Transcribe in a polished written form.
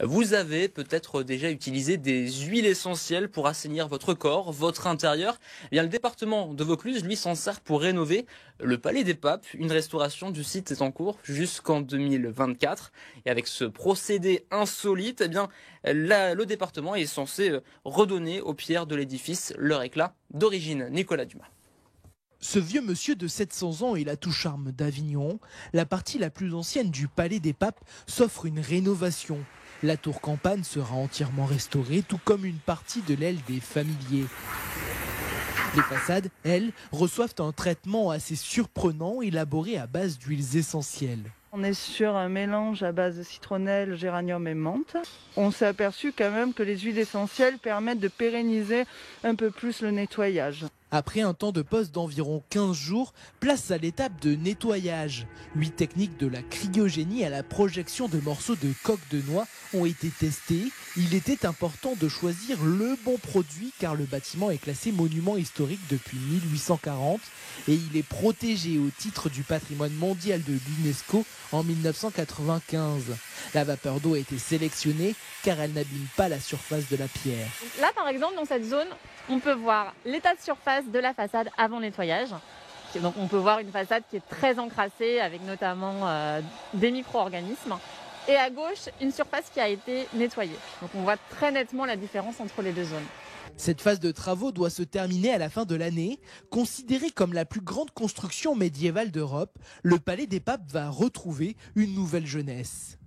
Vous avez peut-être déjà utilisé des huiles essentielles pour assainir votre corps, votre intérieur. Eh bien, le département de Vaucluse, lui, s'en sert pour rénover le Palais des Papes. Une restauration du site est en cours jusqu'en 2024. Et avec ce procédé insolite, eh bien, le département est censé redonner aux pierres de l'édifice leur éclat d'origine. Nicolas Dumas. Ce vieux monsieur de 700 ans est la tout charme d'Avignon. La partie la plus ancienne du Palais des Papes s'offre une rénovation. La tour campagne sera entièrement restaurée, tout comme une partie de l'aile des familiers. Les façades, elles, reçoivent un traitement assez surprenant élaboré à base d'huiles essentielles. On est sur un mélange à base de citronnelle, géranium et menthe. On s'est aperçu quand même que les huiles essentielles permettent de pérenniser un peu plus le nettoyage. Après un temps de pause d'environ 15 jours, place à l'étape de nettoyage. 8 techniques de la cryogénie à la projection de morceaux de coque de noix ont été testées. Il était important de choisir le bon produit car le bâtiment est classé monument historique depuis 1840 et il est protégé au titre du patrimoine mondial de l'UNESCO en 1995. La vapeur d'eau a été sélectionnée car elle n'abîme pas la surface de la pierre. Là par exemple dans cette zone, on peut voir l'état de surface de la façade avant nettoyage. Donc on peut voir une façade qui est très encrassée avec notamment des micro-organismes. Et à gauche, une surface qui a été nettoyée. Donc on voit très nettement la différence entre les deux zones. Cette phase de travaux doit se terminer à la fin de l'année. Considéré comme la plus grande construction médiévale d'Europe, le Palais des Papes va retrouver une nouvelle jeunesse.